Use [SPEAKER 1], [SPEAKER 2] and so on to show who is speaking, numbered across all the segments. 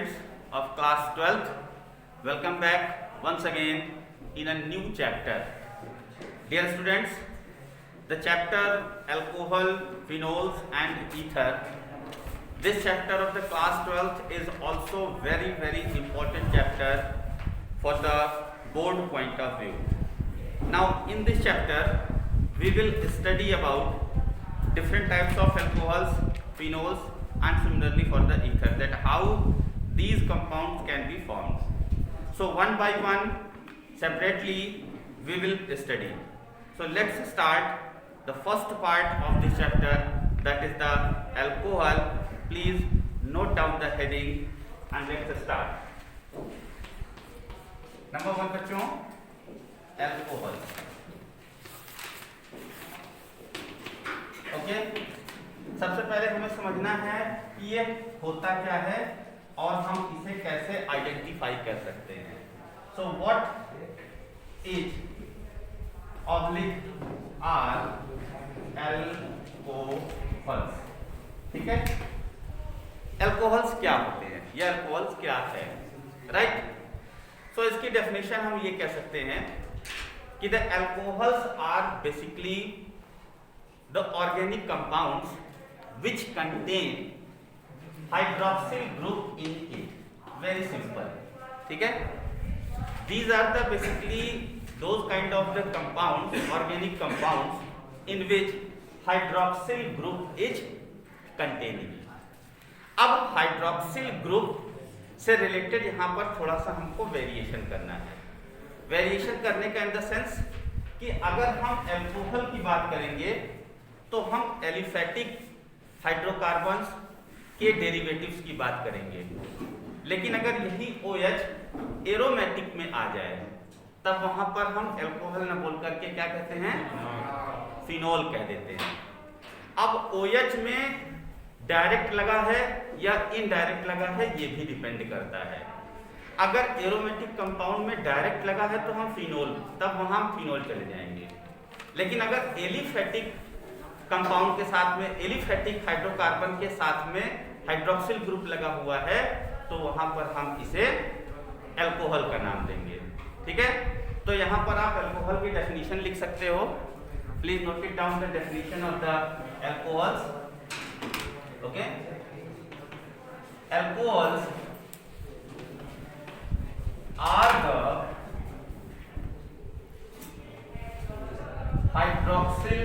[SPEAKER 1] students of class 12th, welcome back once again in a new chapter. Dear students, the chapter alcohol, phenols and ether. This chapter of the class 12th is also very important chapter for the board point of view. Now in this chapter we will study about different types of alcohols, phenols and similarly for the ether, that how these compounds can be formed. So one by one separately we will study. So let's start the first part of this chapter, that is the alcohol. Please note down the heading and let's start. Number one बच्चों, alcohol. Okay, सबसे पहले हमें समझना है कि ये होता क्या है और हम इसे कैसे आइडेंटिफाई कर सकते हैं. So what is oblique are alcohols. ठीक है, एल्कोहल्स क्या होते हैं, ये एल्कोहल्स क्या है, राइट. सो इसकी डेफिनेशन हम ये कह सकते हैं कि the alcohols are basically the organic compounds which contain hydroxyl group in it. Very simple. ठीक है, these are the basically those kind of the compounds, organic compounds in which hydroxyl group is containing. अब hydroxyl group से related यहाँ पर थोड़ा सा हमको variation करना है. वेरिएशन करने का इन द सेंस कि अगर हम एल्कोहल की बात करेंगे तो हम एलिफैटिक हाइड्रोकार्बन्स के डेरिवेटिव्स की बात करेंगे, लेकिन अगर यही OH एरोमेटिक में आ जाए तब वहां पर हम एल्कोहल न बोल करके क्या कहते हैं, फिनोल कह देते हैं. अब OH में डायरेक्ट लगा है या इनडायरेक्ट लगा है ये भी डिपेंड करता है. अगर एरोमेटिक कंपाउंड में डायरेक्ट लगा है तो हम फिनोल, तब वहां हम फिनोल चले जाएंगे. लेकिन अगर एलिफैटिक कंपाउंड के साथ में, एलिफैटिक हाइड्रोकार्बन के साथ में हाइड्रोक्सिल ग्रुप लगा हुआ है तो वहां पर हम इसे एल्कोहल का नाम देंगे. ठीक है, तो यहां पर आप एल्कोहल की डेफिनेशन लिख सकते हो. Please note it down the definition of the alcohols. Okay, alcohols are the hydroxyl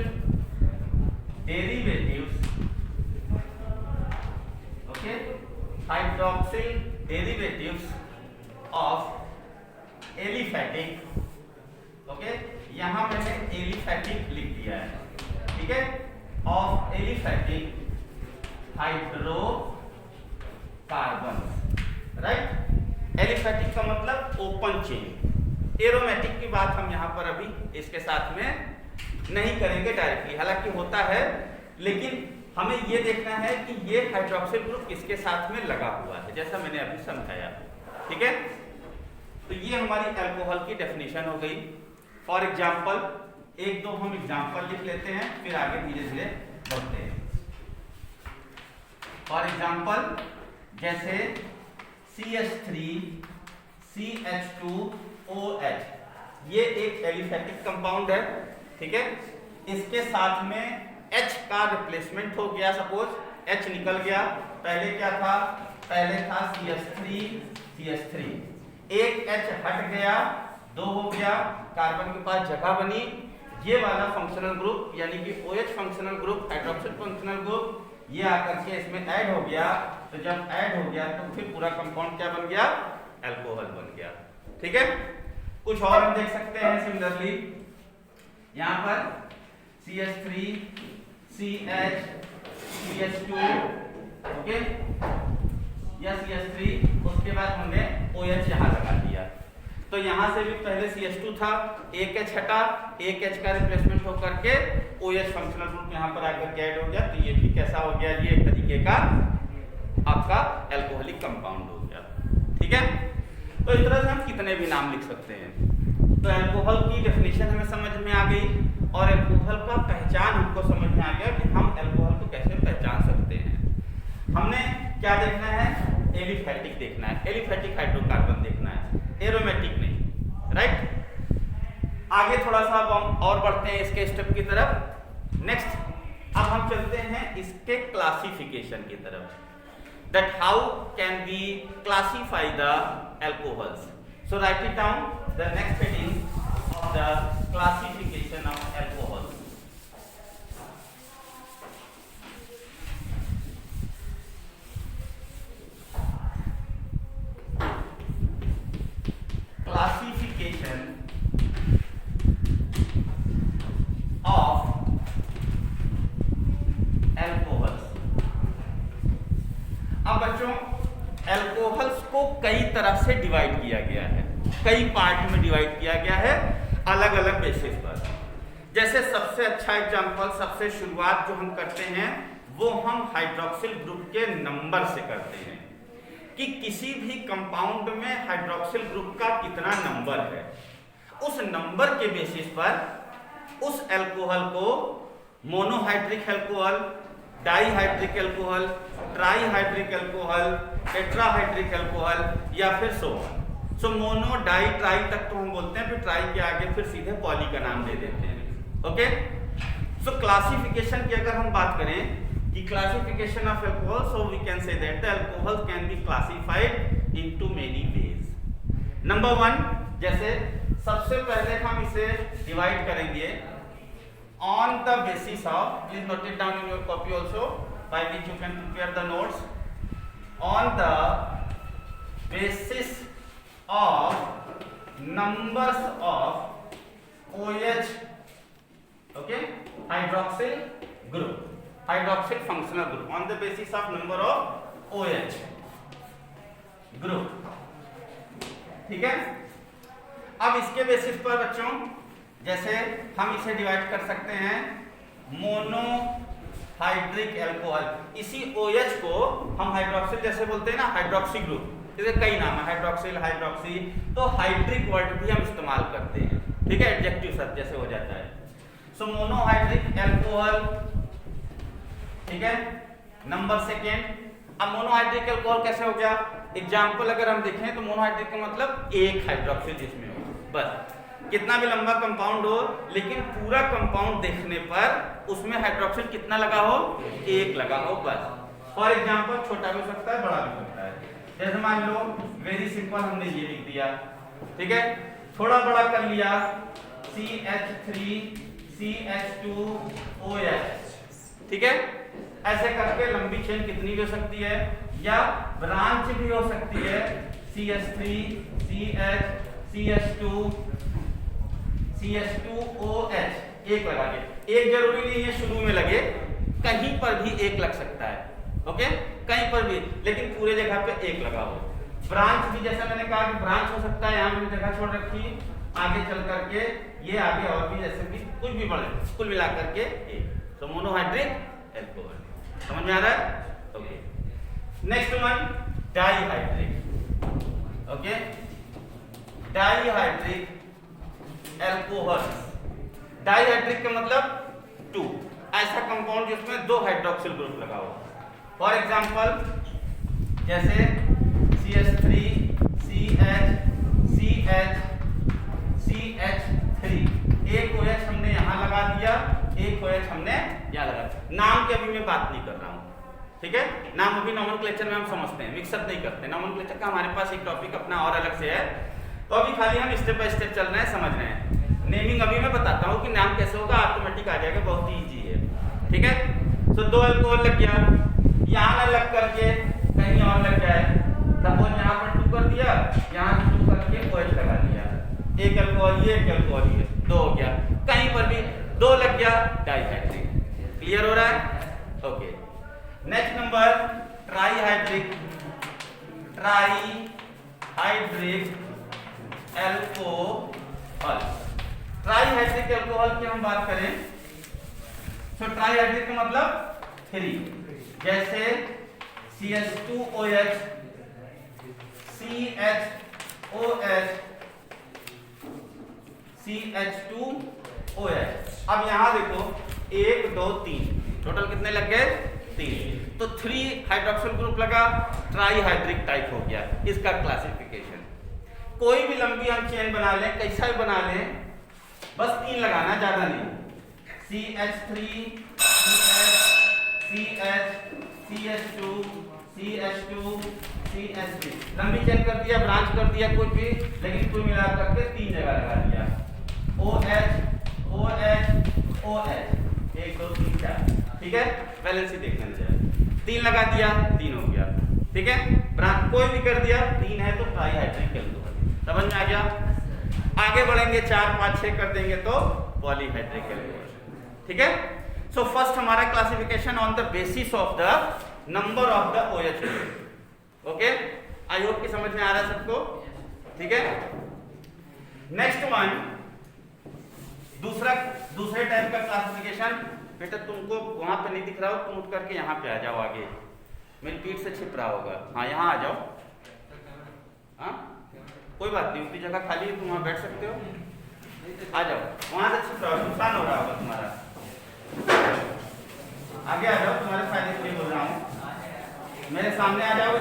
[SPEAKER 1] derivatives, okay, hydroxyl derivatives of aliphatic. okay, यहां मैंने aliphatic लिख दिया है. ठीक है, of aliphatic hydrocarbons, right. aliphatic का मतलब ओपन चेन. एरोमेटिक की बात हम यहां पर अभी इसके साथ में नहीं करेंगे डायरेक्टली, हालांकि होता है, लेकिन हमें ये देखना है कि ये हाइड्रोक्सिल ग्रुप किसके साथ में लगा हुआ है, जैसा मैंने अभी समझाया. ठीक है, तो ये हमारी अल्कोहल की डेफिनेशन हो गई. फॉर एग्जांपल एक दो हम एग्जांपल लिख लेते हैं, फिर आगे धीरे धीरे बढ़ते हैं. फॉर एग्जांपल जैसे CH3 CH2OH, ये एक एलिफैटिक कंपाउंड है. ठीक है, इसके साथ में H का रिप्लेसमेंट हो गया. सपोज H निकल गया, पहले क्या था, पहले था CH3, एक H हट गया, दो हो गया, कार्बन के पास जगह बनी. ये वाला फंक्शनल ग्रुप यानी कि OH functional group, hydroxyl functional group, ये आकर के इसमें ऐड हो गया. तो जब ऐड हो गया तो फिर पूरा कंपाउंड क्या बन गया, एल्कोहल बन गया. ठीक है, कुछ और हम देख सकते हैं. सिमिलरली यहाँ पर CH3 CH CH2, ओके, या CH3, उसके बाद हमने OH यहाँ लगा दिया. तो यहाँ से भी पहले CH2 था, एक H हटा, एक H का रिप्लेसमेंट होकर के OH फंक्शनल ग्रुप यहाँ पर आकर के ऐड हो गया. तो ये भी कैसा हो गया, ये एक तरीके का आपका एल्कोहलिक कंपाउंड हो गया. ठीक है, तो इस तरह से हम कितने भी नाम लिख सकते हैं. तो एल्कोहल की डेफिनेशन हमें समझ में आ गई और एल्कोहल का पहचान हमको समझ में आ गया कि हम एल्कोहल को कैसे पहचान सकते हैं. हमने क्या देखना है एलिफैटिक देखना है, एलिफैटिक हाइड्रोकार्बन देखना है, एरोमेटिक नहीं, राइट। आगे थोड़ा सा अब हम और बढ़ते हैं इसके स्टेप की तरफ। नेक्स्ट अब हम चलते हैं इसके क्लासिफिकेशन की तरफ, that how can we classify the alcohols. So write it down, the next heading of the classification of alcohols. Classification of alcohols. अब बच्चों अल्कोहल्स को कई तरह से डिवाइड किया गया है, कई पार्ट में डिवाइड किया गया है अलग अलग बेसिस पर। जैसे सबसे अच्छा एग्जांपल, सबसे शुरुआत जो हम करते हैं वो हम हाइड्रोक्सिल ग्रुप के नंबर से करते हैं कि किसी भी कंपाउंड में हाइड्रोक्सिल ग्रुप का कितना नंबर है। उस नंबर के बेसिस पर उस अल्कोहल को monohydric alcohol, dihydric alcohol, trihydric alcohol, tetrahydric alcohol या फिर so on. So mono, di, tri तक तो हम बोलते हैं, फिर ट्राई के आगे फिर सीधे पॉली का नाम दे देते हैं। ओके, सो क्लासिफिकेशन की अगर हम बात करें कि classification of alcohol, so we can say that the alcohol can be classified into many ways. Number 1, जैसे सबसे पहले हम इसे डिवाइड करेंगे on the basis of, please note it down in your copy also, by which you can prepare the notes, on the basis of numbers of OH, okay, hydroxyl group, hydroxyl functional group, on the basis of number of OH group, ठीक है। अब इसके basis पर बच्चों जैसे हम इसे divide कर सकते हैं मोनोहाइड्रिक अल्कोहल, इसी OH को हम हाइड्रोक्सिल जैसे बोलते हैं ना, हाइड्रोक्सी ग्रुप, इसके कई नाम है, हाइड्रोक्सिल, हाइड्रोक्सी, तो हाइड्रिक वर्ड भी हम इस्तेमाल करते हैं, ठीक है, एडजेक्टिव शब्द जैसे हो जाता है। सो मोनोहाइड्रिक अल्कोहल, ठीक है। नंबर सेकेंड, अब मोनोहाइड्रिक अल्कोहल कैसे हो गया, एग्जाम्पल अगर हम देखें तो मोनोहाइड्रिक का मतलब एक हाइड्रोक्सिल जिसमें हो, बस कितना भी लंबा कंपाउंड हो लेकिन पूरा कंपाउंड देखने पर उसमें हाइड्रोक्सिल कितना लगा हो, एक लगा हो, बस। फॉर एग्जांपल छोटा भी हो सकता है, बड़ा भी हो सकता है। जैसे मान लो वेरी सिंपल हमने ये लिख दिया, ठीक है, थोड़ा बड़ा कर लिया CH3 CH2OH, ठीक है। ऐसे करके लंबी चेन कितनी भी हो सकती है, या ब्रांच भी हो सकती है CH3 CH CH2 CH2OH, एक लगा के, एक जरूरी नहीं है शुरू में लगे, कहीं पर भी एक लग सकता है, ओके, कहीं पर भी, लेकिन पूरे जगह पे एक लगा हो। ब्रांच भी जैसा मैंने कहा कि ब्रांच हो सकता है, यहाँ मैंने जगह छोड़ रखी, आगे चल करके ये आगे और भी जैसे भी कुछ भी बढ़े, कुल मिला करके एक, तो मोनोहाइड्रिक अल्कोहल, समझ में आ रहा है, okay. Next one dihydric, okay, dihydric alcohol, dihydric का मतलब 2, ऐसा कंपाउंड जिसमें 2 हाइड्रोक्सिल ग्रुप लगा हो। फॉर एग्जांपल जैसे CH3 CH CH CH3, एक OH हमने यहाँ लगा दिया, एक OH हमने यहाँ लगा दिया। नाम की अभी मैं बात नहीं कर रहा हूँ, ठीक है, नाम अभी नॉमेनक्लेचर में हम समझते हैं, मिक्सअप नहीं करते। नॉमेनक्लेचर का हमारे पास एक टॉपिक अपना और अलग से है, तो अभी खाली हम स्टेप बाय स्टेप चल रहे हैं, समझ रहे हैं। नेमिंग अभी मैं बताता हूँ कि नाम कैसे होगा, ऑटोमेटिक आ जाएगा, बहुत ही इजी है, ठीक है। सो 2 अल्कोहल लग गया, यहाँ ना लग करके कहीं और लग जाए, सपोज यहाँ पर 2 कर दिया, यहाँ 2 करके OH लगा दिया, एक अल्कोहल ये, एक अल्कोहल ये, 2 हो gया, कहीं पर भी 2 लग गया, डाईहाइड्रिक, क्लियर हो रहा है, okay. Next number trihydric, trihydric alcohol, trihydric alcohol की हम बात करें तो ट्राईहाइड्रिक का मतलब 3, जैसे CH2OH CHOH CH2OH। अब यहां देखो 1 2 3 टोटल कितने लग गए, 3, तो 3 हाइड्रोक्सिल ग्रुप लगा, ट्राईहाइड्रिक टाइप हो गया। इसका क्लासिफिकेशन, कोई भी लंबी हम चेन बना लें, कैसा भी बना लें, बस 3 लगाना, ज्यादा नहीं। CH3 CH CH2 CH2 CH3, लंबी चेन कर दिया, ब्रांच कर दिया कुछ भी, लेकिन कुल मिला करके 3 जगह लगा दिया। OH OH OH 1 2 3 4, ठीक है, बैलेंस ही देखना चाहिए। 3 लगा दिया, 3 हो गया, ठीक है। ब्रांच कोई भी कर दिया, 3 है तो ट्राईहाइड्रिक एल्कोहल, समझ में आ गया। आगे बढ़ेंगे 4 5 6 कर देंगे तो पॉलीहाइड्रिक एल्कोहल, ठीक है। सो फर्स्ट हमारा classification on the basis of the number of the OH group. Okay, I hope कि समझ में आ रहा है सबको, ठीक है। नेक्स्ट वन, दूसरे टाइप का क्लासिफिकेशन। बेटा तुमको वहां पे नहीं दिख रहा हो, तुम उठ करके यहाँ पे आ जाओ, आगे मेरी पीठ से छिप रहा होगा। हाँ यहाँ आ जाओ, हाँ कोई बात नहीं, उतनी जगह खाली है, तुम वहाँ बैठ सकते हो, आ जाओ, वहां से छिप रहा हो, नुकसान हो रहा होगा तुम्हारा। आगे आ जाओ, तुम्हारे फायदे के लिए बोल रहा हूँ, मेरे सामने आ जाओ,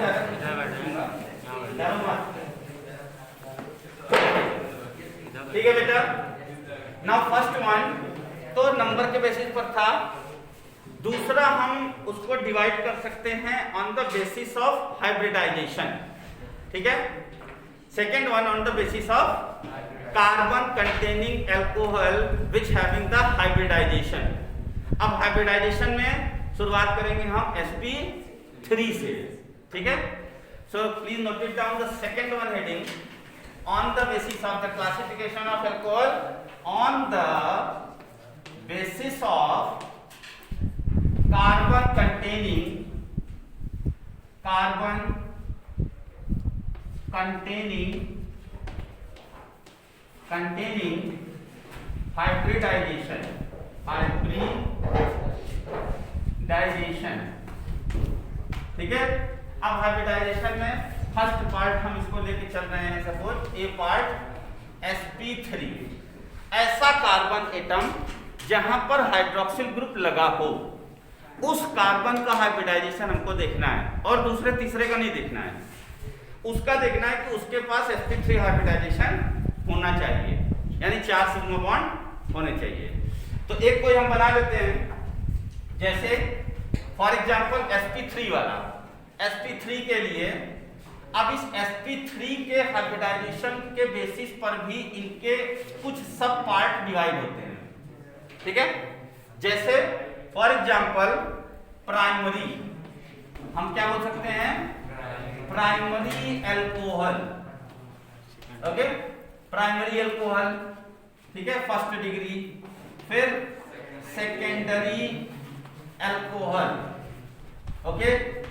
[SPEAKER 1] ठीक है बेटा। नाउ फर्स्ट वन तो नंबर के बेसिस पर था, दूसरा हम उसको डिवाइड कर सकते हैं on the basis of hybridisation, ठीक है। Second one on the basis of carbon containing alcohol which having the hybridisation. अब हाइब्रिडाइजेशन में शुरुआत करेंगे हम sp3 से, ठीक है। So please note it down, the second one heading on the basis of the classification of alcohol on the basis of carbon containing hybridization, ठीक है। अब हाइब्रिडाइजेशन में फर्स्ट पार्ट हम इसको लेके चल रहे हैं, सपोज ए पार्ट sp3, ऐसा कार्बन एटम जहां पर हाइड्रोक्सिल ग्रुप लगा हो, उस कार्बन का हाइब्रिडाइजेशन हमको देखना है, और दूसरे तीसरे का नहीं देखना है, उसका देखना है कि उसके पास sp3 हाइब्रिडाइजेशन होना चाहिए, यानी 4 सिग्मा बॉन्ड होने चाहिए। तो एक कोई हम बना लेते हैं, जैसे फॉर एग्जांपल sp3 वाला, sp3 के लिए अब इस sp3 के हाइब्रिडाइजेशन के बेसिस पर भी इनके कुछ सब पार्ट डिवाइड होते हैं, ठीक है। जैसे फॉर एग्जांपल प्राइमरी, हम क्या बोल सकते हैं, primary alcohol, okay, primary alcohol, ठीक है, फर्स्ट डिग्री। फिर secondary alcohol, okay,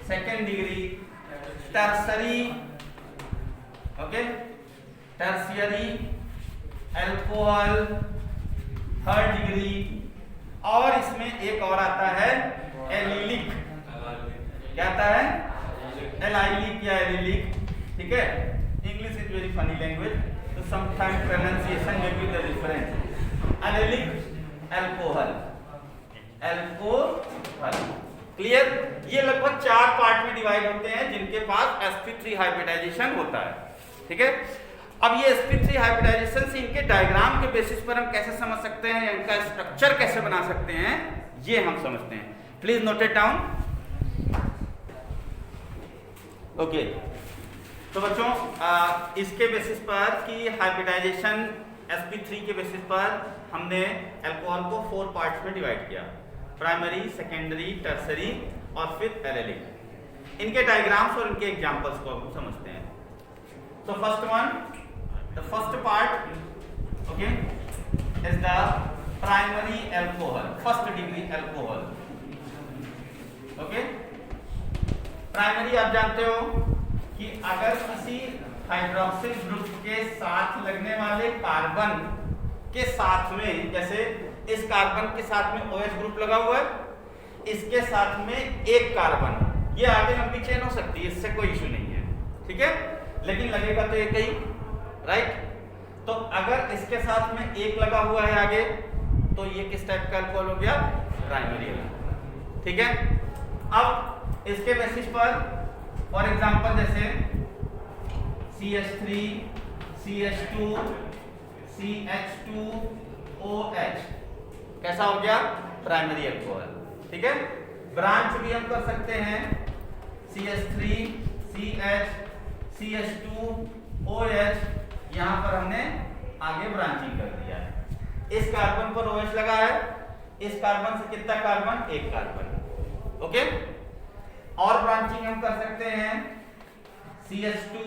[SPEAKER 1] second degree. Tertiary, okay, tertiary alcohol, third degree. और इसमें एक और आता है एलिलिक, क्या आता है, एलाइलिक या एलिलिक, ठीक है। English is very funny language, तो समटाइम प्रोनाउंसिएशन में भी the difference. Allylic alcohol, alcohol, clear. ये लगभग 4 पार्ट में डिवाइड होते हैं जिनके पास sp3 हाइब्रिडाइजेशन होता है, ठीक है। अब ये sp3 हाइब्रिडाइजेशन से इनके डायग्राम के बेसिस पर हम कैसे समझ सकते हैं, इनका स्ट्रक्चर कैसे बना सकते हैं, ये हम समझते हैं। Please note it down, okay. तो बच्चों इसके बेसिस पर कि हाइब्रिडाइजेशन sp3 के बेसिस पर हमने अल्कोहल को 4 पार्ट्स में डिवाइड किया, प्राइमरी, सेकेंडरी, टर्सरी और फिर एलिलिक। इनके डायग्राम्स और इनके एग्जांपल्स को हम समझते हैं। तो first one, the first part, okay, is the primary alcohol, first degree alcohol, okay. Primary आप जानते हो कि अगर किसी हाइड्रोक्सिल ग्रुप के साथ लगने वाले कार्बन के साथ में, जैसे इस कार्बन के साथ में OH ग्रुप लगा हुआ है, इसके साथ में एक कार्बन, ये आगे लंबी चेन हो सकती है, इससे कोई इशू नहीं है, ठीक है, लेकिन लगेगा तो एक ही, राइट। तो अगर इसके साथ में एक लगा हुआ है आगे, तो ये किस टाइप का अल्कोहल हो गया, प्राइमरी, ठीक है। अब इसके बेसिस पर फॉर एग्जांपल जैसे CH3 CH2 CH2OH कैसा हो गया? Primary alcohol. ठीक है, ब्रांच भी हम कर सकते हैं CH3 CH CH2OH, यहां पर हमने आगे ब्रांचिंग कर दिया है। इस कार्बन पर OH लगा है, इस कार्बन से कितना कार्बन? एक कार्बन। ओके, और ब्रांचिंग हम कर सकते हैं CH2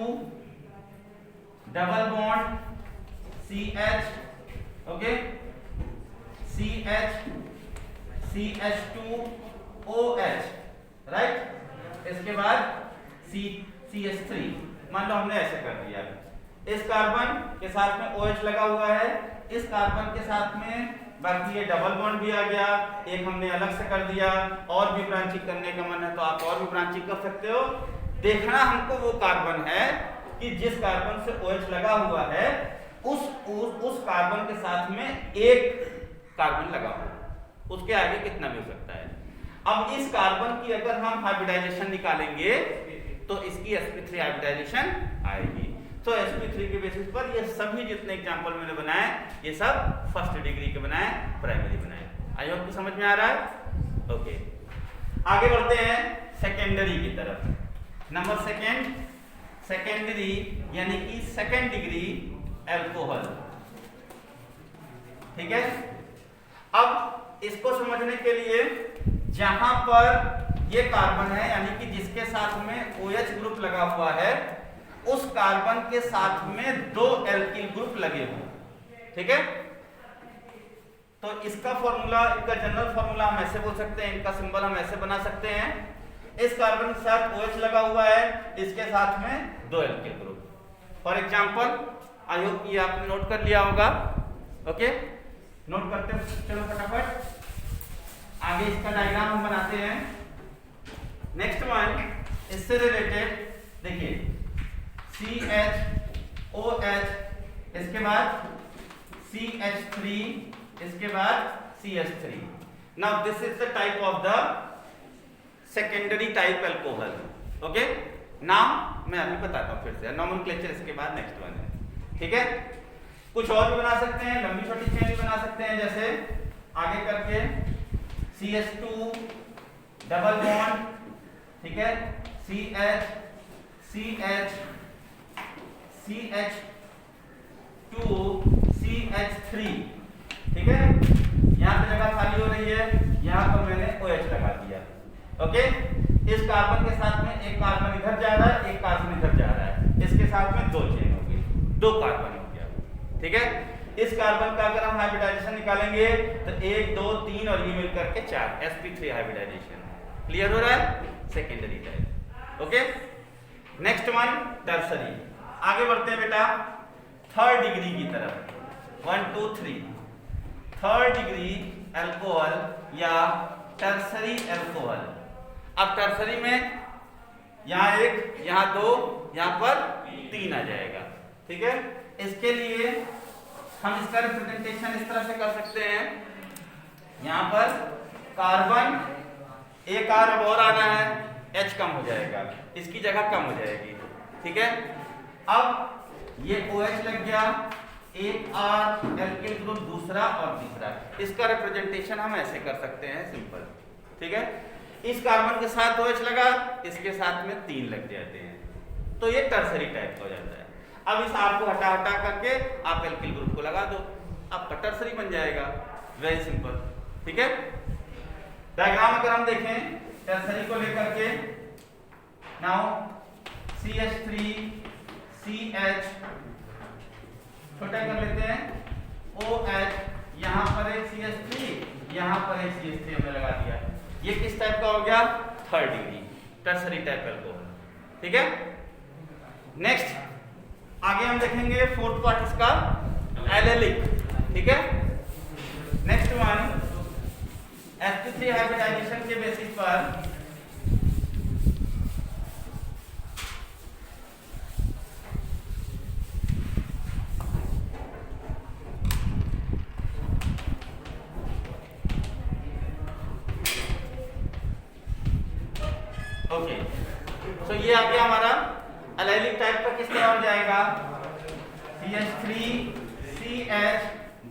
[SPEAKER 1] double bond CH, okay, CH CH2OH, right. इसके बाद CH3, मान लो हमने ऐसे कर दिया, इस कार्बन के साथ में OH लगा हुआ है, इस कार्बन के साथ में बाकी ये डबल बॉन्ड भी आ गया, एक हमने अलग से कर दिया। और भी ब्रांचिंग करने का मन है तो आप और भी ब्रांचिंग कर सकते हो। देखना हमको वो कार्बन है कि जिस कार्बन से OH लगा हुआ है उस कार्बन के साथ में एक कार्बन लगा हुआ है, उसके आगे कितना भी हो सकता है। अब इस कार्बन की अगर हम हाइब्रिडाइजेशन निकालेंगे तो इसकी sp3 हाइब्रिडाइजेशन आएगी। तो sp3 के बेसिस पर ये सभी जितने एग्जांपल मैंने बनाए ये सब फर्स्ट डिग्री के बनाए, प्राइमरी बनाए। आई होप कि समझ में आ रहा है? ओके, आगे बढ़ते हैं सेकेंडरी की तरफ। नंबर सेकेंड, सेकेंडरी यानी कि सेकेंड डिग्री अल्कोहल। ठीक है, अब इसको समझने के लिए जहां पर ये कार्बन है यानी कि जिसके साथ में OH ग्रुप लगा हुआ है उस कार्बन के साथ में दो एल्किल ग्रुप लगे हुए। ठीक है, तो इसका फॉर्मूला, इसका जनरल फॉर्मूला हम ऐसे बोल सकते हैं, इनका सिंबल हम ऐसे बना सकते हैं। इस कार्बन के साथ OH लगा हुआ है, इसके साथ में दो alkyl group. For example, I hope ये आपने नोट कर लिया होगा। ओके, नोट करते हैं, चलो फटाफट आगे इसका डायग्राम हम बनाते हैं। नेक्स्ट वन इससे रिलेटेड देखिए, CHOH, इसके बाद CH3, इसके बाद CH3। Now this is the type of the secondary type alcohol. Okay, नाम मैं अभी बताता हूँ फिर से, नॉमेनक्लेचर इसके बाद नेक्स्ट वन है। ठीक है, कुछ और भी बना सकते हैं, लंबी छोटी चेन भी बना सकते हैं, जैसे आगे करके CH2 डबल बॉन्ड, ठीक है, CH CH CH2 CH3। ठीक है, यहाँ पे जगह खाली हो रही है, यहाँ पर मैंने OH लगा दिया। ओके, इस कार्बन के साथ में एक कार्बन इधर जा रहा है, एक कार्बन इधर जा रहा है, इसके साथ में दो चेन हो गई, दो कार्बन हो गया। ठीक है, इस कार्बन का अगर हम हाइब्रिडाइजेशन निकालेंगे तो 1 2 3 और ये मिलकर के 4, sp3 हाइब्रिडाइजेशन। क्लियर हो रहा है? Secondary type. Okay, next one tertiary. आगे बढ़ते हैं बेटा थर्ड डिग्री की तरफ। 1 2 3 थर्ड डिग्री अल्कोहल या टर्सरी अल्कोहल। अब टर्सरी में यहाँ 1, यहाँ 2, यहाँ पर 3 आ जाएगा। ठीक है, इसके लिए हम इसका रिप्रेजेंटेशन इस तरह से कर सकते हैं, यहाँ पर कार्बन एक R अब और आना है, H कम हो जाएगा, इसकी जगह कम हो जाएगी। ठीक है, अब ये OH लग गया, एक R एल्किल ग्रुप, दूसरा और तीसरा। इसका रिप्रेजेंटेशन हम ऐसे कर सकते हैं, सिंपल। ठीक है, इस कार्बन के साथ OH लगा, इसके साथ में 3 लग जाते हैं, तो ये टर्सरी टाइप का हो जाता है। अब इस R को हटा हटा करके आप एल्किल ग्रुप को लगा दो, आपका टर्सरी बन जाएगा। Very simple. ठीक है, डायग्राम अगर हम देखें टर्सरी को लेकर के, नाउ CH3 CH, छोटा कर लेते हैं, OH, यहाँ पर एक CH3, यहाँ पर एक CH3 हमने लगा दिया। ये किस टाइप का हो गया? Third degree tertiary type alcohol. ठीक है, नेक्स्ट आगे हम देखेंगे फोर्थ पार्ट इसका एलेलिक। ठीक है, नेक्स्ट वन sp3 हाइब्रिडाइजेशन के बेसिस पर ये आ गया हमारा एलाइलिक टाइप का। किस तरह हो जाएगा? CH3 CH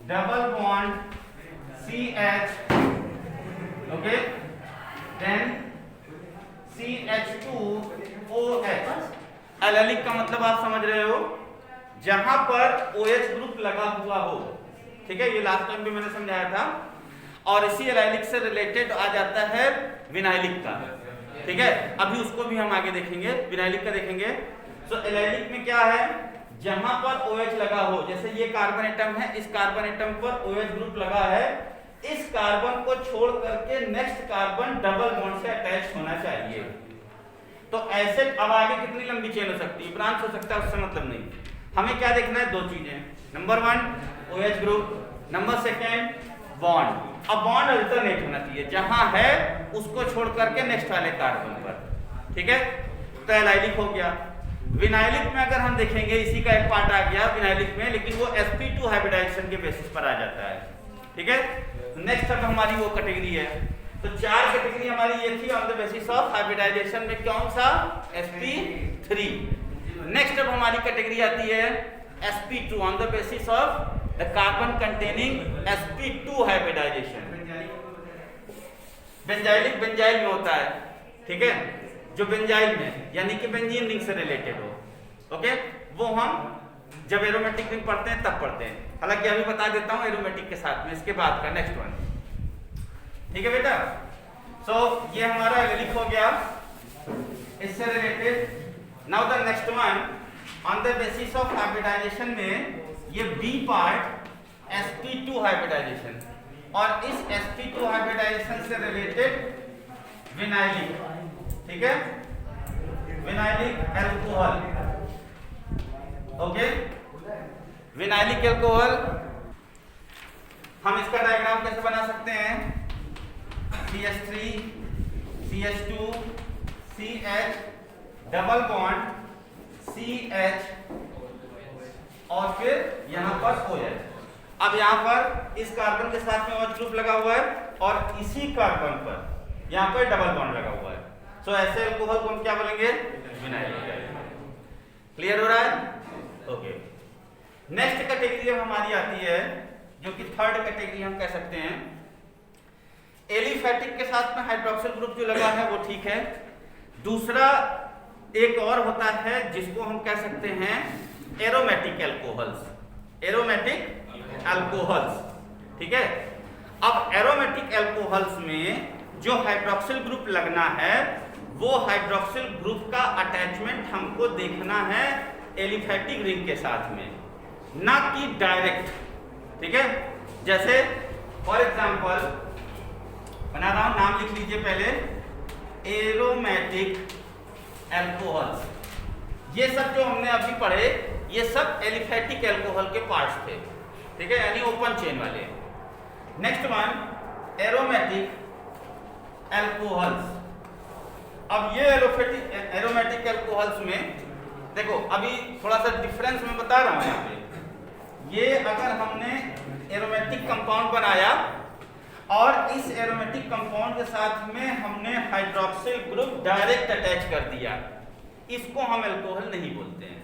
[SPEAKER 1] double bond CH, okay, then CH2 OH। Allylic का मतलब आप समझ रहे हो, जहां पर OH ग्रुप लगा हुआ हो, ठीक है, ये लास्ट टाइम भी मैंने समझाया था। और इसी एलाइलिक से रिलेटेड आ जाता है विनाइलिक का, ठीक है, अभी उसको भी हम आगे देखेंगे, विनाइलिक का देखेंगे। सो एलाइलिक में क्या है? जहां पर OH लगा हो, जैसे ये कार्बन एटम है, इस कार्बन एटम पर OH ग्रुप लगा है, इस कार्बन को छोड़ करके नेक्स्ट कार्बन डबल बॉन्ड से अटैच होना चाहिए। तो ऐसे अब आगे कितनी लंबी चेन हो सकती है, ब्रांच हो सकता है, उससे मतलब नहीं। हमें क्या देखना है? दो चीजें, number 1 OH group, number 2 bond. अब बॉन्ड अल्टरनेट होना चाहिए, जहां है उसको छोड़ करके नेक्स्ट वाले कार्बन पर, ठीक है। तो एलाइलिक हो गया। विनाइलिक में अगर हम देखेंगे, इसी का एक पार्ट आ गया विनाइलिक में, लेकिन वो sp2 हाइब्रिडाइजेशन के बेसिस पर आ जाता है, ठीक है। नेक्स्ट अब हमारी वो कैटेगरी है। तो 4 कैटेगरी हमारी ये थी on the basis of hybridisation में, कौन सा? sp3। नेक्स्ट अब हमारी कैटेगरी आती है sp2 on the basis of the carbon containing sp2 hybridisation. Benzylic benzyl में होता है, ठीक है, जो बेंजाइल में यानी कि बेंजीन रिंग से रिलेटेड हो, ओके, वो हम जब एरोमेटिक रिंग पढ़ते हैं तब पढ़ते हैं। हालांकि अभी बता देता हूं एरोमेटिक के साथ में, इसके बाद का नेक्स्ट वन, ठीक है बेटा। सो ये हमारा एलाइलिक हो गया इससे related. Now the next one on the basis of hybridisation में ये बी पार्ट sp2 हाइब्रिडाइजेशन, और इस sp2 हाइब्रिडाइजेशन से रिलेटेड विनाइलिक, ठीक है, vinylic alcohol, okay, vinylic alcohol. हम इसका डायग्राम कैसे बना सकते हैं? CH3 CH2 CH double bond CH और फिर यहां पर OH। अब यहां पर इस कार्बन के साथ में OH ग्रुप लगा हुआ है और इसी कार्बन पर यहां पर डबल बॉन्ड लगा हुआ है। सो ऐसे एल्कोहल को हम क्या बोलेंगे? विनाइलिक। क्लियर हो रहा है? ओके। नेक्स्ट कैटेगरी हमारी आती है, जो कि थर्ड कैटेगरी हम कह सकते हैं। एलिफैटिक के साथ में हाइड्रोक्सिल ग्रुप जो लगा है वो ठीक है। दूसरा एक और होता है जिसको हम कह सकते हैं एरोमेटिक एल्कोहल्स, एरोमेटिक अल्कोहल्स, ठीक है। अब एरोमेटिक एल्कोहल्स में जो हाइड्रोक्सिल ग्रुप लगना है, वो हाइड्रोक्सिल ग्रुप का अटैचमेंट हमको देखना है एलिफैटिक रिंग के साथ में, ना कि डायरेक्ट, ठीक है। जैसे फॉर एग्जांपल बना रहा हूं, नाम लिख लीजिए पहले, एरोमेटिक एल्कोहल्स। ये सब जो हमने अभी पढ़े ये सब एलिफैटिक एल्कोहल के पार्ट्स थे, ठीक है, यानी ओपन चेन वाले। Next one aromatic alcohols. अब ये एरोमेटिक एल्कोहल्स में देखो, अभी थोड़ा सा डिफरेंस मैं बता रहा हूं यहाँ पे। ये अगर हमने एरोमेटिक कंपाउंड बनाया और इस एरोमेटिक कंपाउंड के साथ में हमने हाइड्रोक्सिल ग्रुप डायरेक्ट अटैच कर दिया, इसको हम एल्कोहल नहीं बोलते हैं।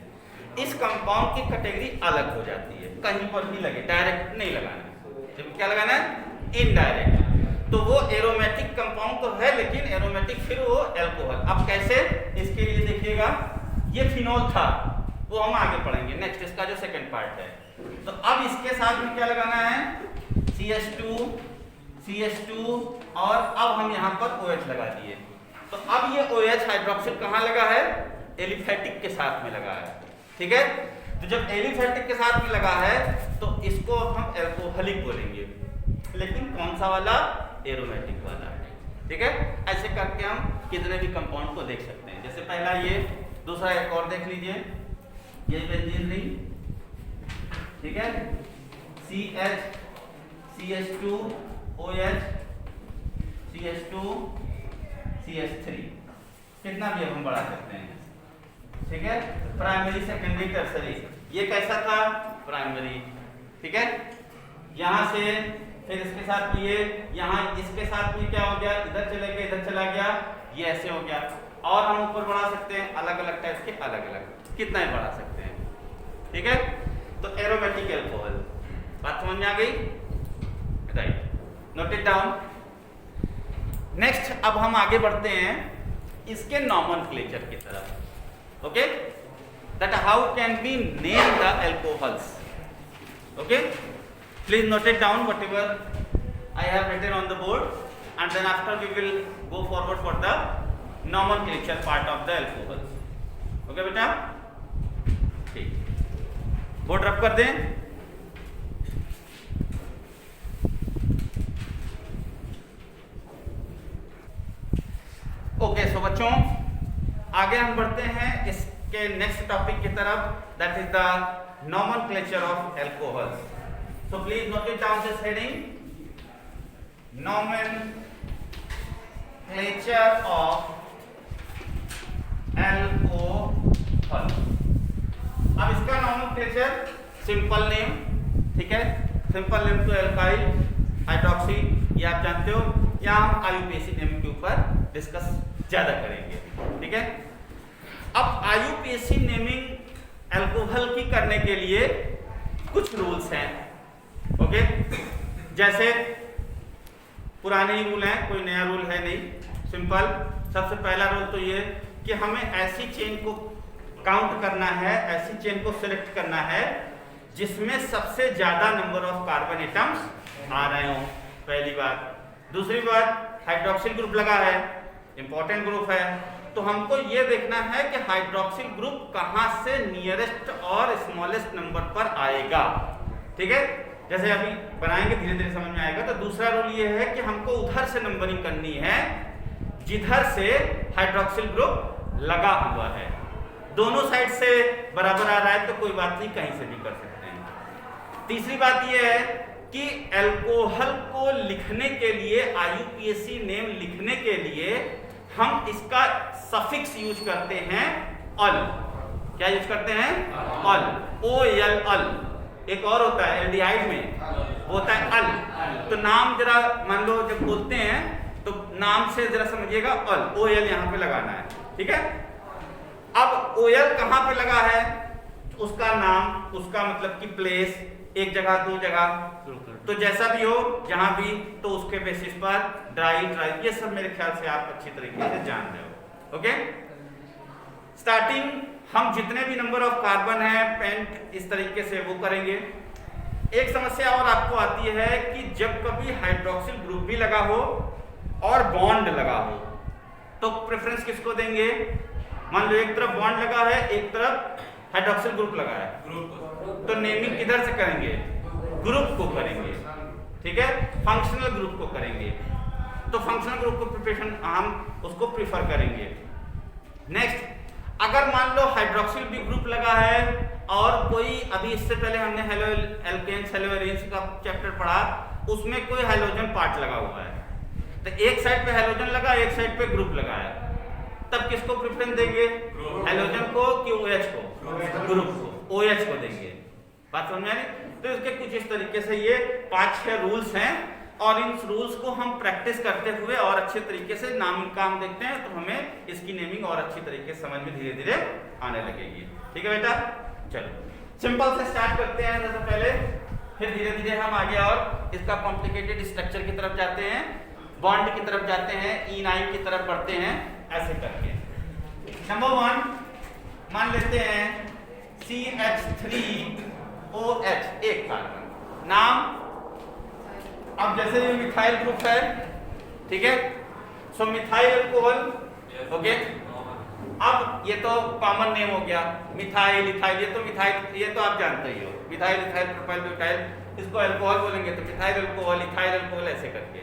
[SPEAKER 1] इस कंपाउंड की कैटेगरी अलग हो जाती है, कहीं पर भी लगे, डायरेक्ट नहीं लगाना। जब क्या लगाना है? इनडायरेक्ट। तो वो एरोमेटिक कंपाउंड तो है, लेकिन एरोमेटिक फिर वो एल्कोहल। अब कैसे? इसके लिए देखिएगा, ये फिनोल था, वो हम आगे पढ़ेंगे नेक्स्ट, इसका जो सेकंड पार्ट है। तो अब इसके साथ में क्या लगाना है? CH2 और अब हम यहाँ पर OH लगा दिए। तो अब ये OH हाइड्रोक्सिल कहाँ लगा है? एलिफैटिक के साथ में लगा है, ठीक है। तो जब एलिफैटिक के साथ में लगा है तो इसको हम एल्कोहलिक बोलेंगे, लेकिन कौन सा वाला? एरोमेटिक वाला, ठीक है। ऐसे करके हम कितने भी कंपाउंड को देख सकते हैं। जैसे पहला ये, दूसरा एक और देख लीजिए, ये बेंजीन रिंग, ठीक है, CH CH2 OH CH2 CH3, कितना भी अब हम बढ़ा सकते हैं, ठीक है। प्राइमरी सेकेंडरी टर्सरी, ये कैसा था? प्राइमरी, ठीक है। यहां से फिर इसके साथ ये, यहां इसके साथ में क्या हो गया? इधर चले गए, इधर चला गया, ये ऐसे हो गया। और हम ऊपर बढ़ा सकते हैं अलग अलग टाइप के, अलग अलग कितना ही बढ़ा सकते हैं, ठीक है। तो एरोमेटिक एल्कोहल, बात समझ में आ गई, right, note it down. Next अब हम आगे बढ़ते हैं इसके नॉमेनक्लेचर की तरफ, okay, that how can be name the alcohols, okay. Please note it down what ever I have written on the board, and then after we will go forward for the nomenclature part of the alcohols. Okay बेटा, ठीक, board रब कर दें। Okay, सो बच्चों आगे हम बढ़ते हैं इसके नेक्स्ट टॉपिक की तरफ, that is the nomenclature of alcohols. So please note it down this heading, nomenclature of alcohol. अब इसका nomenclature सिंपल नेम, ठीक है, सिंपल नेम तो एल्काइल, हाइड्रोक्सी, ये आप जानते हो, या हम आईयूपीएसी नेम के ऊपर डिस्कस ज्यादा करेंगे, ठीक है। अब आईयूपीएसी नेमिंग एल्कोहल की करने के लिए कुछ रूल्स हैं, ओके। जैसे पुराने ही रूल हैं, कोई नया रूल है नहीं, सिंपल। सबसे पहला रूल तो ये कि हमें ऐसी चेन को काउंट करना है, ऐसी चेन को सिलेक्ट करना है जिसमें सबसे ज्यादा नंबर ऑफ कार्बन एटम्स आ रहे हों, पहली बात। दूसरी बात, हाइड्रोक्सिल ग्रुप लगा है, इंपॉर्टेंट ग्रुप है, तो हमको ये देखना है कि हाइड्रोक्सिल ग्रुप कहां से नियरेस्ट और स्मॉलेस्ट नंबर पर आएगा, ठीक है। जैसे अभी बनाएंगे धीरे धीरे समझ में आएगा। तो दूसरा रूल ये है कि हमको उधर से नंबरिंग करनी है जिधर से हाइड्रोक्सिल ग्रुप लगा हुआ है। दोनों साइड से बराबर आ रहा है तो कोई बात नहीं, कहीं से भी कर सकते हैं। तीसरी बात ये है कि एल्कोहल को लिखने के लिए, आईयूपीएसी नेम लिखने के लिए हम इसका सफिक्स यूज करते हैं अल। क्या यूज करते हैं? अल, ओ एल अल। एक और होता है एल्डिहाइड में, वो होता है अल। तो नाम जरा मान लो जब बोलते हैं तो नाम से जरा समझिएगा, अल, ओ एल यहाँ पे लगाना है, ठीक है। अब ओ एल कहाँ पे लगा है, उसका नाम, उसका मतलब कि प्लेस, एक जगह दो जगह, तो जैसा भी हो जहां भी, तो उसके बेसिस पर ड्राई ड्राई, ये सब मेरे ख्याल से आप अच्छी तरीके से जान रहे हो, ओके। स्टार्टिंग हम जितने भी नंबर ऑफ कार्बन है पेंट इस तरीके से वो करेंगे। एक समस्या और आपको आती है कि जब कभी हाइड्रोक्सिल ग्रुप भी लगा हो और बॉन्ड लगा हो तो प्रेफरेंस किसको देंगे? मान लो एक तरफ बॉन्ड लगा है, एक तरफ हाइड्रोक्सिल ग्रुप लगा है, तो नेमिंग किधर से करेंगे? ग्रुप को करेंगे, ठीक है, फंक्शनल ग्रुप को करेंगे। तो फंक्शनल ग्रुप को प्रिपरेशन हम उसको प्रीफर करेंगे। नेक्स्ट, अगर मान लो हाइड्रोक्सिल भी ग्रुप लगा है और कोई, अभी इससे पहले हमने हेलो एल्केन्स हेलो एरेन्स का चैप्टर पढ़ा, उसमें कोई हाइड्रोजन पार्ट लगा हुआ है, तो एक साइड पे हाइड्रोजन लगा, एक साइड पे ग्रुप लगा है, तब किसको प्रेफरेंस देंगे? हाइड्रोजन को कि OH को? ग्रुप को, OH को देंगे। बात समझ में आ रही? तो इसके कुछ इस तरीके से ये 5-6 रूल्स हैं और इन रूल्स को हम प्रैक्टिस करते हुए और अच्छे तरीके से नाम का हम देखते हैं तो हमें इसकी नेमिंग और अच्छी तरीके से समझ में धीरे धीरे आने लगेगी, ठीक है बेटा। चलो सिंपल से स्टार्ट करते हैं जैसे पहले, फिर धीरे धीरे हम आगे और इसका कॉम्प्लिकेटेड स्ट्रक्चर की तरफ जाते हैं, बॉन्ड की तरफ जाते हैं, E9 की तरफ बढ़ते हैं, ऐसे करके। नंबर 1 मान लेते हैं CH3OH, एक कार्बन, नाम। अब जैसे ये मिथाइल ग्रुप है, ठीक है, सो मिथाइल अल्कोहल, ओके। अब ये तो कॉमन नेम हो गया, मिथाइल, इथाइल, ये तो मिथाइल, ये तो आप जानते ही हो, मिथाइल, इथाइल, प्रोपाइल, ब्यूटाइल, इसको अल्कोहल बोलेंगे तो मिथाइल अल्कोहल, इथाइल अल्कोहल, ऐसे करके।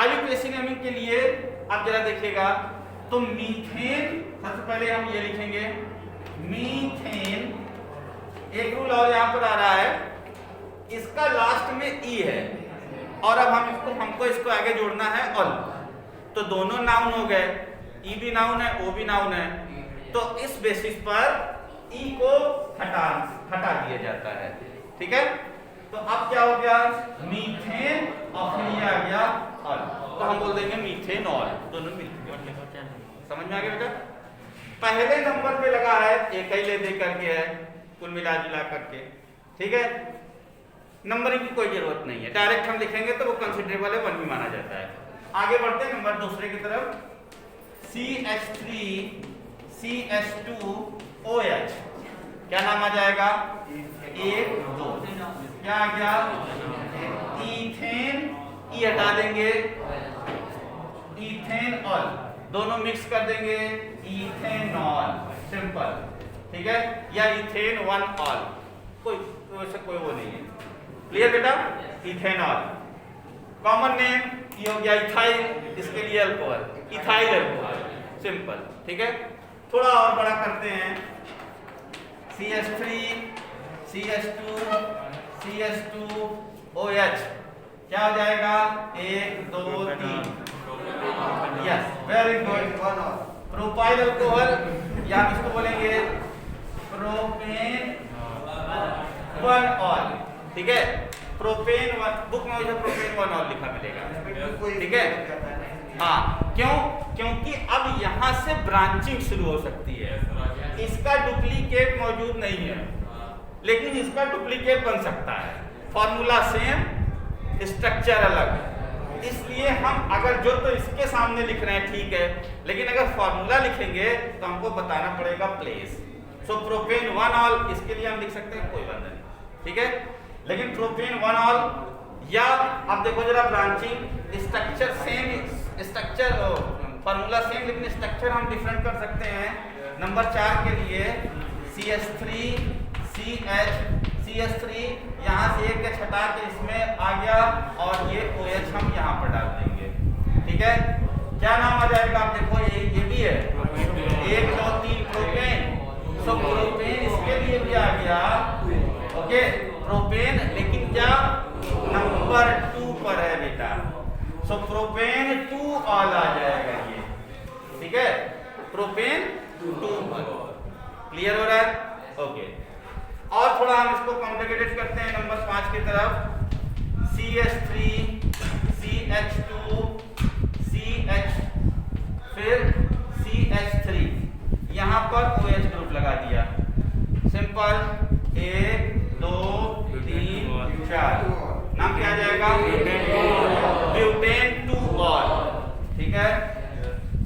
[SPEAKER 1] आईयूपीएसी नेमिंग के लिए आप जरा देखिएगा तो मीथेन, सबसे पहले हम ये लिखेंगे मीथेन। एक रूल और यहाँ पर आ रहा है, इसका लास्ट में ई है और अब हमको इसको आगे जोड़ना है अल, तो दोनों नाउन हो गए, ई भी नाउन है, ओ भी नाउन है, तो इस बेसिस पर ई को हटा दिया जाता है, ठीक है। तो अब क्या हो गया? मीथेन और फिर ये आ गया अल, तो हम बोल देंगे मीथेनॉल, दोनों मिलकर। समझ में आ गया बेटा? पहले नंबर पे लगा है, एक ही ले दे करके है, कुल मिला जुला करके, ठीक है। नंबरिंग की कोई जरूरत नहीं है, डायरेक्ट हम लिखेंगे तो वो कंसिडरेबल है, 1 भी माना जाता है। आगे बढ़ते हैं नंबर दूसरे की तरफ। CH3CH2OH, क्या नाम आ जाएगा? 1 2, क्या आ गया? इथेन, ई हटा देंगे, इथेनॉल, दोनों मिक्स कर देंगे, इथेनॉल, सिंपल, ठीक है। या इथेन 1 ऑल, कोई वैसे कोई वो नहीं है, क्लियर बेटा। इथेनॉल, कॉमन नेम ये हो गया इथाइल, इसके लिए अल्कोहल, इथाइल अल्कोहल, सिंपल, ठीक है। थोड़ा और बड़ा करते हैं, CH3 CH2 CH2OH, क्या हो जाएगा? 1 2 3, yes, very good. Propyl alcohol, या हम इसको बोलेंगे प्रोपेन 1 ऑल, ठीक है। प्रोपेन 1, बुक में मुझे प्रोपेन 1 ऑल लिखा मिलेगा, ठीक है। हाँ, क्यों? क्योंकि अब यहाँ से ब्रांचिंग शुरू हो सकती है। इसका डुप्लीकेट मौजूद नहीं है, लेकिन इसका डुप्लीकेट बन सकता है। फॉर्मूला सेम, स्ट्रक्चर अलग, इसलिए हम अगर जो तो इसके सामने लिख रहे हैं ठीक है, लेकिन अगर फॉर्मूला लिखेंगे तो हमको बताना पड़ेगा प्लेस। सो प्रोपेन 1 ऑल, इसके लिए हम लिख सकते हैं, कोई बात नहीं, ठीक है। लेकिन प्रोपेन 1 ऑल, या अब देखो जरा branching, structure same, structure formula same, लेकिन स्ट्रक्चर हम डिफरेंट कर सकते हैं। नंबर 4 के लिए CH3 CH3, यहाँ से एक के छटा के इसमें आ गया, और ये OH हम यहाँ पर डाल देंगे, ठीक है। क्या नाम आ जाएगा? आप देखो ये भी है, 1 2 3 प्रोपेन। सो प्रोपेन इसके लिए भी आ गया, ओके, प्रोपेन, लेकिन क्या नंबर 2 पर है बेटा। सो प्रोपेन 2 ऑल आ जाएगा ये, ठीक है, प्रोपेन 2 ऑल, क्लियर हो रहा है? ओके। और थोड़ा हम इसको कॉम्प्लिकेटेड करते हैं नंबर 5 की तरफ। CH3 CH2 CH, फिर CH3, यहाँ पर OH ग्रुप लगा दिया, सिंपल, 1 2 3 4, नाम क्या आ जाएगा? ब्यूटेन 2 ऑल, ठीक है।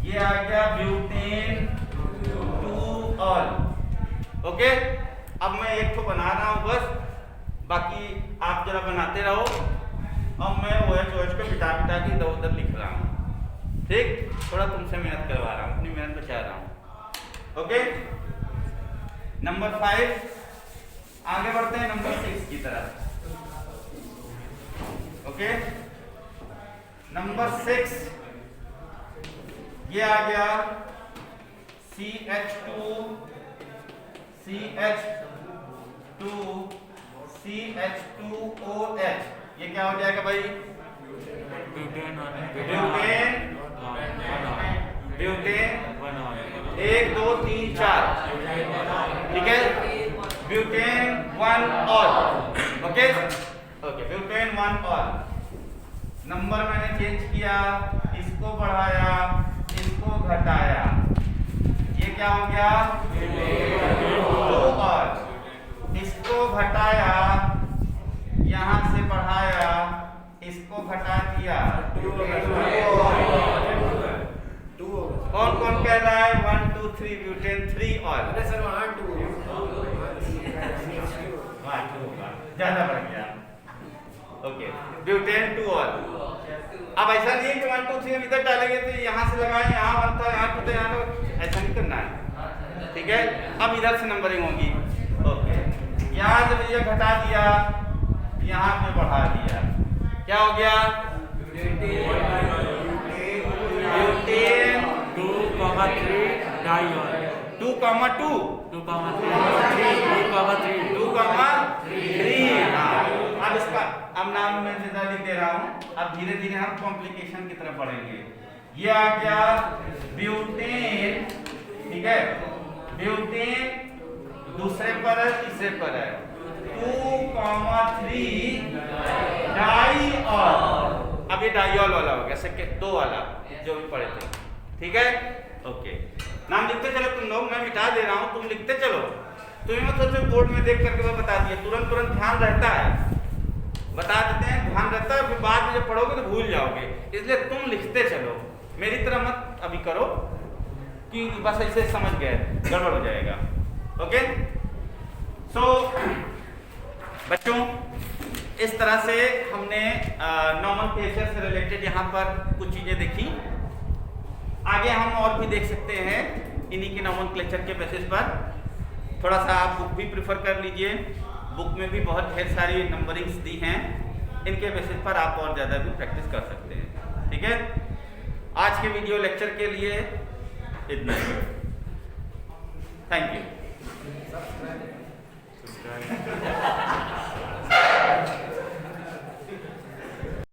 [SPEAKER 1] ये आ गया ब्यूटेन 2 ऑल, ओके। अब मैं एक तो बना रहा हूं बस, बाकी आप जरा बनाते रहो। अब मैं OH को बिटा के इधर उधर लिख रहा हूं, ठीक। थोड़ा तुमसे मेहनत करवा रहा हूं, अपनी मेहनत बचा रहा हूं, ओके। नंबर 5, आगे बढ़ते हैं नंबर 6 की तरफ, ओके। नंबर 6, ये आ गया CH2 CH2OH, ये क्या हो जाएगा भाई? ब्यूटेन 1 2 3 4, ठीक है। Butane 1 all, okay okay, butane 1 all. Number मैंने चेंज किया, इसको बढ़ाया, इसको घटाया, ये क्या हो गया? 2 ऑल। इसको घटाया, यहाँ से बढ़ाया, इसको घटा दिया, कौन कौन कह रहा है? 1 2 3 ब्यूटेन 3 ऑल। ज्यादा बढ़ गया, ओके, ब्यूटेन 2 ऑल। अब ऐसा नहीं है कि 1 2 3 हम इधर डालेंगे तो यहाँ से लगाए, यहाँ 1 था, यहाँ 2 था, यहाँ तो ऐसा नहीं करना है, ठीक है। अब इधर से नंबरिंग होगी, ओके। यहाँ जब ये घटा दिया, यहाँ पे बढ़ा दिया, क्या हो गया? Butane
[SPEAKER 2] 2,3 diol
[SPEAKER 1] 2,2 2,3। अब इसका अब नाम मैं सीधा लिख दे रहा हूँ। अब धीरे धीरे हम कॉम्प्लिकेशन की तरफ बढ़ेंगे। ये आ गया ब्यूटेन, ठीक है। ब्यूटेन दूसरे पर है, तीसरे पर है 2,3 डाइऑल। अब ये डाइऑल वाला हो गया, सेकंड 2 वाला जो भी पढ़े थे, ठीक है, ओके। नाम लिखते चलो तुम लोग, मैं मिटा दे रहा हूँ, तुम लिखते चलो। तुम्हें मत सोचो बोर्ड में देख करके मैं बता दिया, तुरंत ध्यान रहता है, बता देते हैं, ध्यान रहता है, फिर बाद में जब पढ़ोगे तो भूल जाओगे। इसलिए तुम लिखते चलो, मेरी तरह मत अभी करो कि बस ऐसे समझ गए, गड़बड़ हो जाएगा। ओके, सो बच्चों इस तरह से हमने नोमेनक्लेचर से रिलेटेड यहाँ पर कुछ चीजें देखी। आगे हम और भी देख सकते हैं इन्हीं के नोमेनक्लेचर के बेसिस पर। थोड़ा सा आप बुक भी प्रिफर कर लीजिए, बुक में भी बहुत ढेर सारी नंबरिंग्स दी हैं, इनके बेसिस पर आप और ज़्यादा भी प्रैक्टिस कर सकते हैं। ठीक है, आज के वीडियो लेक्चर के लिए इतना ही। Thank you.